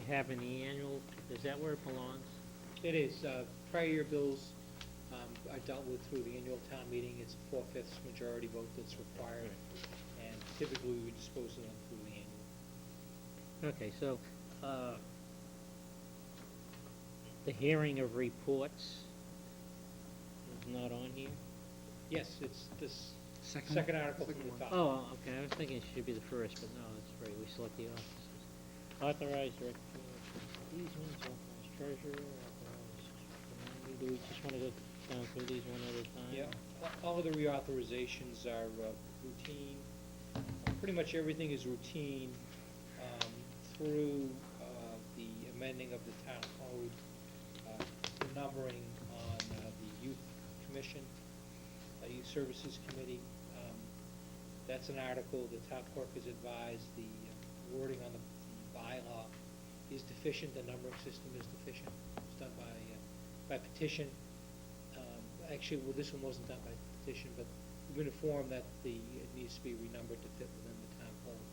have in the annual, is that where it belongs? It is, prior year bills, I dealt with through the annual town meeting, it's a 4/5 majority vote that's required, and typically we would dispose of them through the annual. Okay, so, the hearing of reports is not on here? Yes, it's this Second second article from the top. Oh, okay, I was thinking it should be the first, but no, that's right, we select the officers. Authorized director, easements, authorized treasurer, authorized, do we just wanna go down through these one at a time? Yeah, all of the reauthorizations are routine. Pretty much everything is routine through the amending of the town code, the numbering on the youth commission, youth services committee. That's an article, the town clerk has advised the wording on the bylaw is deficient, the numbering system is deficient. It's done by petition. Actually, well, this one wasn't done by petition, but we've been informed that it needs to be renumbered to fit within the town code.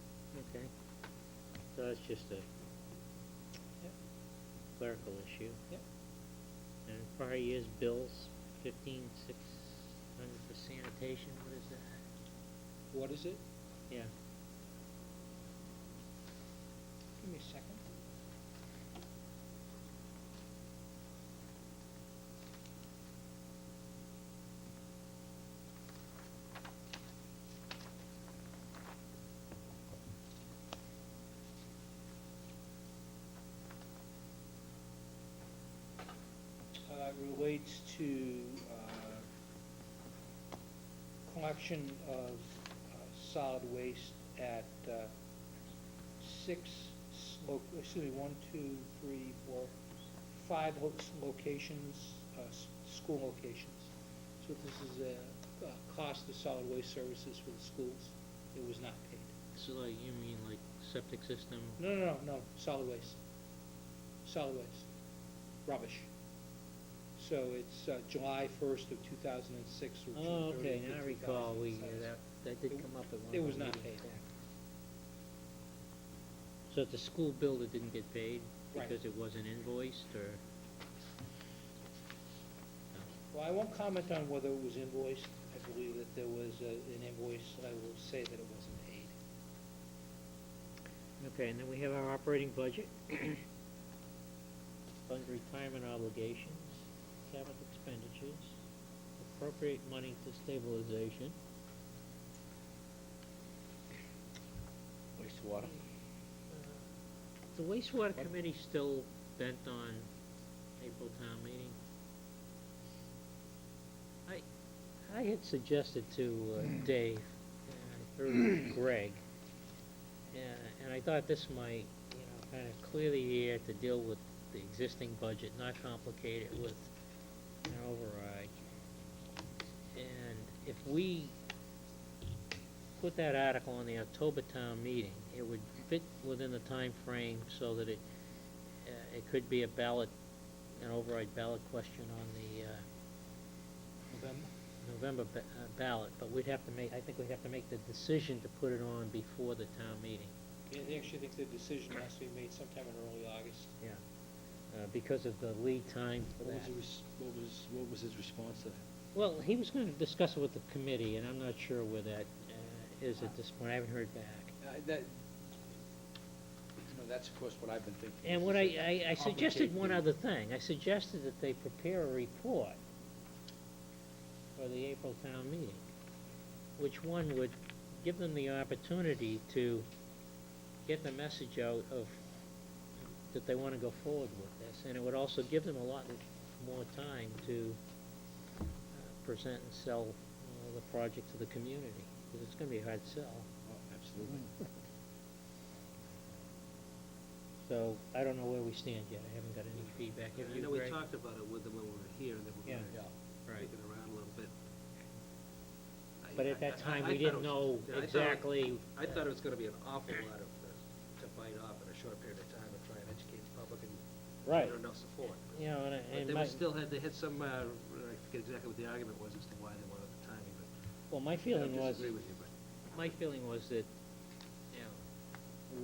Okay, so that's just a Yep. clerical issue. Yep. And prior year's bills, 15,600 for sanitation, what is that? What is it? Yeah. Give me a second. Relates to collection of solid waste at one, two, three, four, five locations, school locations. So this is a cost of solid waste services for the schools. It was not paid. So like, you mean like septic system? No, solid waste. Solid waste. Rubbish. So it's July 1st of 2006 through June 30th Oh, of okay, now I recall, 2007. that did come up at one of the It was not meetings. paid. So if the school bill that didn't get paid Right. because it wasn't invoiced, or? Well, I won't comment on whether it was invoiced. I believe that there was an invoice. I will say that it wasn't paid. Okay, and then we have our operating budget. Fund retirement obligations, capital expenditures, appropriate money to stabilization. Wastewater. The wastewater committee still bent on April town meeting? I had suggested to Dave, or Greg, and I thought this might, kind of clear the air to deal with the existing budget, not complicate it with an override. And if we put that article on the October town meeting, it would fit within the time frame so that it could be a ballot, an override ballot question on the November ballot, but we'd have to make, I think we'd have to make the decision to put it on before the town meeting. Yeah, I actually think the decision has to be made sometime in early August. Yeah. Because of the lead time for that. What was his response to that? Well, he was gonna discuss it with the committee, and I'm not sure where that is at this point, I haven't heard back. That's of course what I've been thinking. And what I suggested one other thing, I suggested that they prepare a report for the April town meeting, which one would give them the opportunity to get the message out of, that they wanna go forward with this, and it would also give them a lot more time to present and sell the project to the community, because it's gonna be a hard sell. Oh, absolutely. So, I don't know where we stand yet, I haven't got any feedback, have I you, know we Greg? talked about it with them when we were here, and then we're Yeah. gonna Right. take it around a little bit. But at that time, we I thought didn't it know was- I thought- exactly. I thought it was gonna be an awful lot of, to bite off in a short period of time and try and educate the public and Right. get enough support. You know, But and they my, they had some, I forget exactly what the argument was as to why they wanted the timing, but well, my I feeling don't was, disagree with you, but. my feeling was that,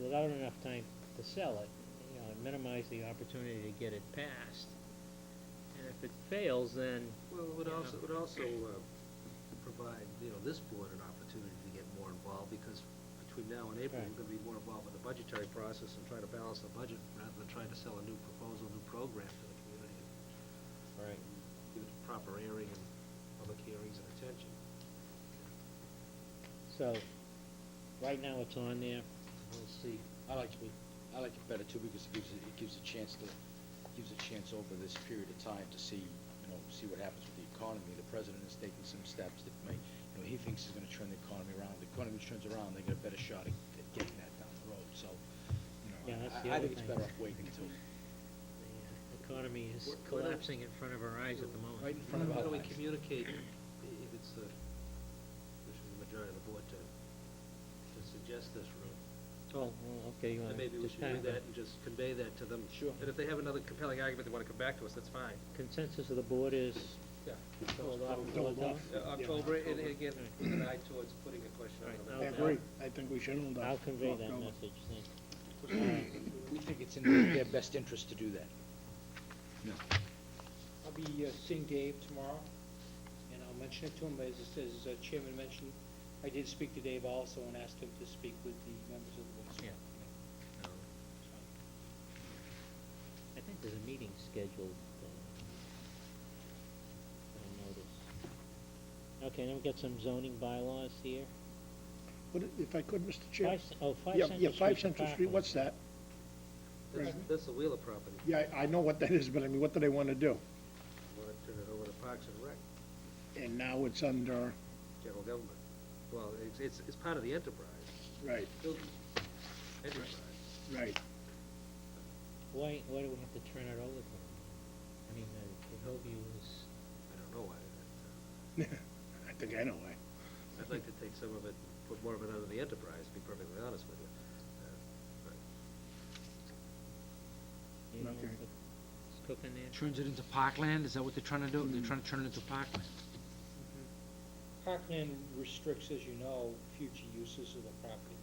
without enough time to sell it, it minimize the opportunity to get it passed. And if it fails, then, Well, it would Yeah. also, provide, this board an opportunity to get more involved, because between now and April, Right. we're gonna be more involved with the budgetary process and try to balance the budget, rather than trying to sell a new proposal, new program to the community. right, Give it proper airing and public hearings and attention. so, right now it's on there, we'll see. I like it better too, because it gives a chance over this period of time to see, see what happens with the economy. The president is taking some steps that may, he thinks is gonna turn the economy around. The economy turns around, they get a better shot at getting that down the road, so, Yeah, that's the I other think it's thing. better off waiting until, The economy is Why don't- collapsing in front of our eyes at the moment. right in front of Why our don't we eyes. communicate, if it's the, majority of the board to suggest this route? Oh, well, okay, you wanna And maybe we just should kind do of that and just convey that to them. Sure. And if they have another compelling argument they wanna come back to us, that's fine. consensus of the board is Yeah. hold off Hold until off. then? October, and again, with an eye towards putting a question on Right, the I'll- I agree, I think we should hold off. I'll convey that October. message then. We think it's in their best interest to do that. I'll be seeing Dave tomorrow, and I'll mention it to him, as Chairman mentioned, I did speak to Dave also and asked him to speak with the members of the Board of Yeah. Selectmen. I think there's a meeting scheduled, I noticed. Okay, then we got some zoning bylaws here. What, if I could, Mr. Chair? 5 Yeah, Central yeah, Street. 5 to Central Street, Parkland. what's that? That's the Wheeler property. Yeah, I know what that is, but I mean, what do they want to do? Wanna turn it over to Parks and Rec, And now it's under, general government. Well, it's part of the enterprise, right, enterprise. right. Why do we have to turn it over to them? I mean, the Hillview is, I don't know why. I think I know why. I'd like to take some of it, put more of it under the enterprise, to be perfectly honest with you. But you know, Okay. what's cooking there? Turns it into parkland, is that what they're trying to do? They're trying to turn it into parkland? Parkland restricts, as you know, future uses of the property.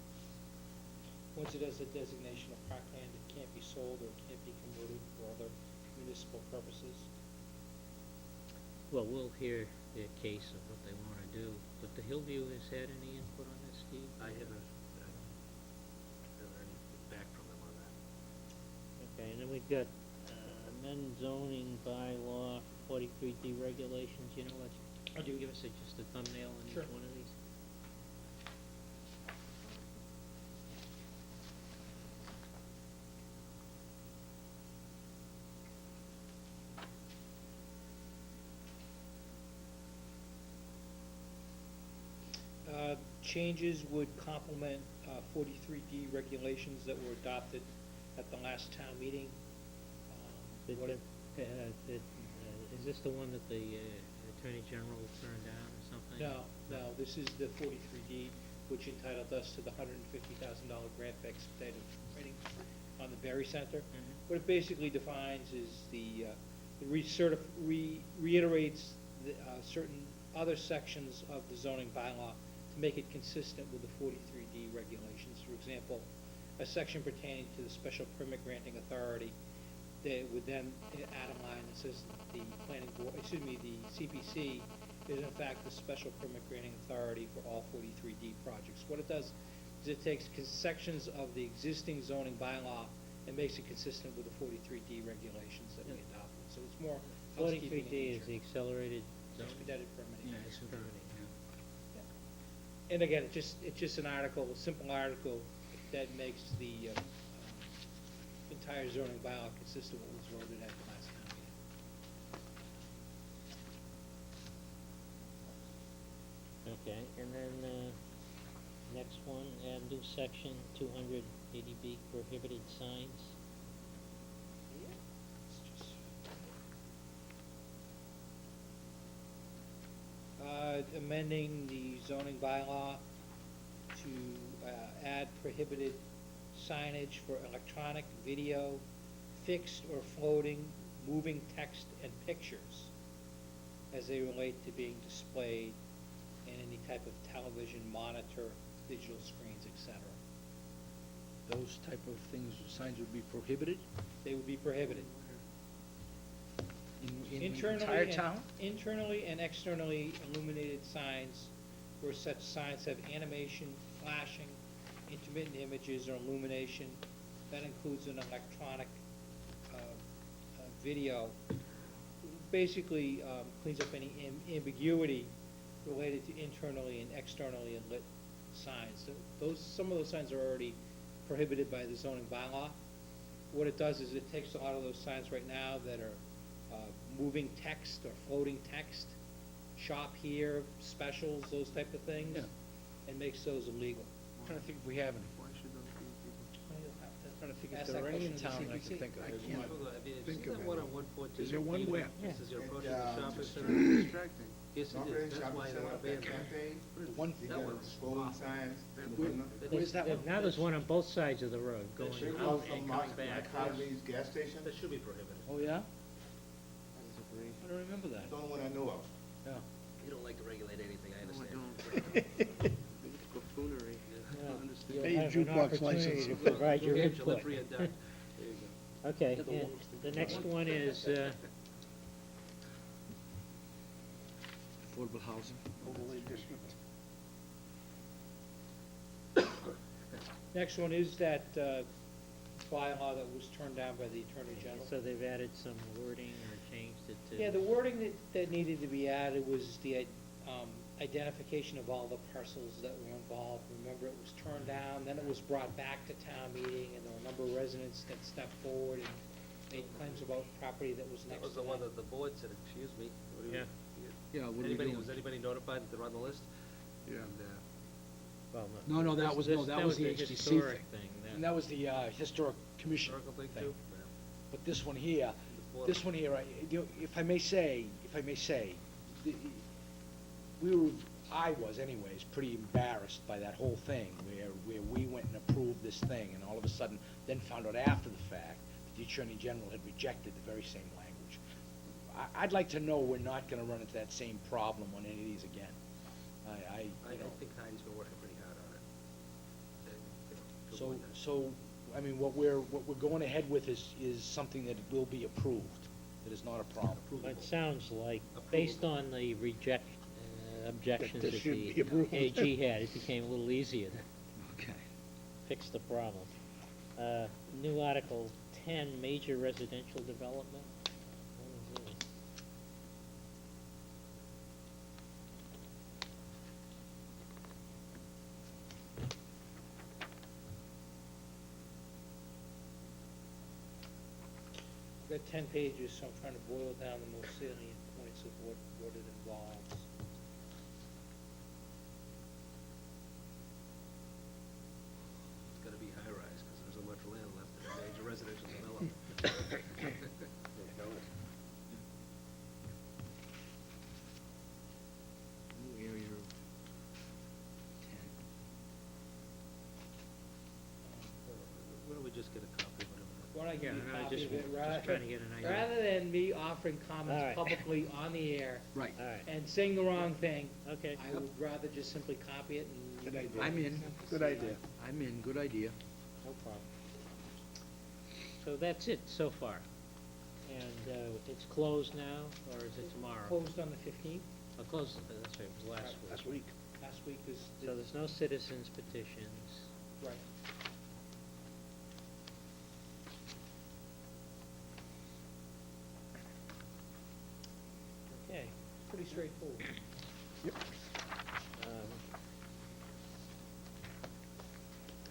Once it has a designation of parkland, it can't be sold or it can't be converted for other municipal purposes. Well, we'll hear their case of what they wanna do, but the Hillview has had any input on this, Steve? I haven't heard anything back from them on that. Okay, and then we've got, amend zoning bylaw, 43D regulations, you know what? Could you give us just a thumbnail on each Sure. one of these? Changes would complement 43D regulations that were adopted at the last town meeting. Did- What it- Is this the one that the Attorney General turned down or something? No, this is the 43D, which entitled us to the $150,000 grant for expedited training on the Berry Center. Mhm. What it basically defines is it reiterates certain other sections of the zoning bylaw to make it consistent with the 43D regulations. For example, a section pertaining to the special permit granting authority, they would then add a line that says the the CPC is in fact the special permit granting authority for all 43D projects. What it does is it takes sections of the existing zoning bylaw and makes it consistent with the 43D regulations that we Yeah. adopted. So it's more housekeeping in 43D is nature. the accelerated zoning? Expedited permitting. Yeah, it's permitting, And again, it's just an article, a simple article that makes the entire zoning bylaw consistent with what was voted at the last town meeting. Okay, and then, next one, add new section 280B prohibited signs. It's just- Amending the zoning bylaw to add prohibited signage for electronic, video, fixed or floating, moving text and pictures as they relate to being displayed in any type of television, monitor, digital screens, etc. Those type of things, signs would be prohibited? they would be prohibited. In the Internally entire and- town? Internally and externally illuminated signs where such signs have animation, flashing, intermittent images or illumination. That includes an electronic video. Basically cleans up any ambiguity related to internally and externally lit signs. Some of those signs are already prohibited by the zoning bylaw. What it does is it takes a lot of those signs right now that are moving text or floating text, shop here, specials, those type of things, Yeah. and makes those illegal. I'm trying to think if we have any. You'll have to Trying to think if ask there that are any in question to town that I CPC. can think of. I There's can't one, I mean, think isn't of that one any. on 114? Is there one where? Just as you're approaching Yeah, the shopping it's center? very distracting. Yes, it Not is, really that's shopping why they center, want to that ban that. cafe, One, you That got one's scrolling awful. signs. what is that one? Now there's one on both sides of the road, going They out go and from coming my back. Harvey's gas station, That should be prohibited. Oh, yeah? I don't remember that. it's the only one I know of. Yeah. You don't like to regulate anything, I No, I understand. don't. Buffoonery, Yeah. I don't understand. You'll Pay your have an jukebox opportunity license. to provide your New Hampshire, input. let's re-adopt. There you go. Okay, You're the and worst. the next one is, Affordable housing. Overlay district. Next one is that bylaw that was turned down by the Attorney General. so they've added some wording or changed it to. Yeah, the wording that needed to be added was the identification of all the parcels that were involved. Remember, it was turned down, then it was brought back to town meeting, and there were a number of residents that stepped forward and made claims about property that was That next was to the one them. that the board said, excuse me. what do you- Yeah, what are we Anybody, doing? was anybody notified that they're on the list? Yeah. Well, No, that was, no, that was the HDC historic thing. thing. And that was the, historic commission Historical thing thing. too? But this one here, Yeah. this one here, if I may say, the- I was anyways, pretty embarrassed by that whole thing, where we went and approved this thing, and all of a sudden, then found out after the fact, that the Attorney General had rejected the very same language. I'd like to know we're not gonna run into that same problem on any of these again. I you know. think Heidi's been working pretty hard on it. And, you know, to So, avoid that. I mean, what we're going ahead with is something that will be approved, that is not a problem. Well, it sounds like, based on the objections this that should the be approved. AG had, it became a little easier to Okay. fix the problem. New Article 10, major residential development. What is this? I've got 10 pages, so I'm trying to boil down the most salient points of what it involves. It's gotta be high-rise, because there's so much land left in a major residential development. New area of 10. Why don't we just get a copy of whatever? Why don't I give you Yeah, a I copy just of it, trying to get an idea. rather than me offering All comments right. publicly on the air Right. All right, and saying the wrong thing, okay. I would rather just simply copy it and. Good idea. I'm in. Good idea. I'm in, good idea. No problem. So that's it so far. And it's closed now, or is it tomorrow? Closed on the 15th, Closed, that's right, it was last week. Last week. last week is. So there's no citizens petitions. Right. Okay. Pretty straightforward. Um,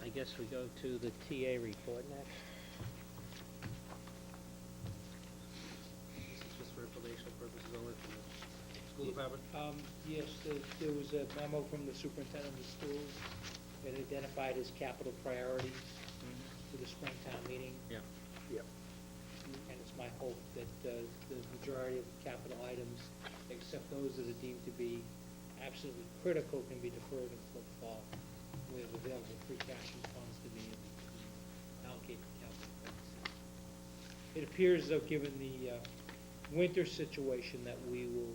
I guess we go to the TA report next. This is just for informational purposes only for the school department? Yes, there was a memo from the superintendent of schools that identified his capital priorities for the Springtown meeting. Yeah. Yep. And it's my hope that the majority of capital items, except those that are deemed to be absolutely critical, can be deferred until fall, with available free cash and funds to be allocated to capital purposes. It appears, though, given the winter situation, that we will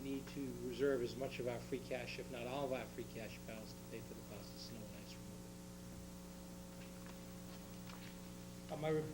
need to reserve as much of our free cash, if not all of our free cash balance, to pay for the cost of snow and ice removal. My report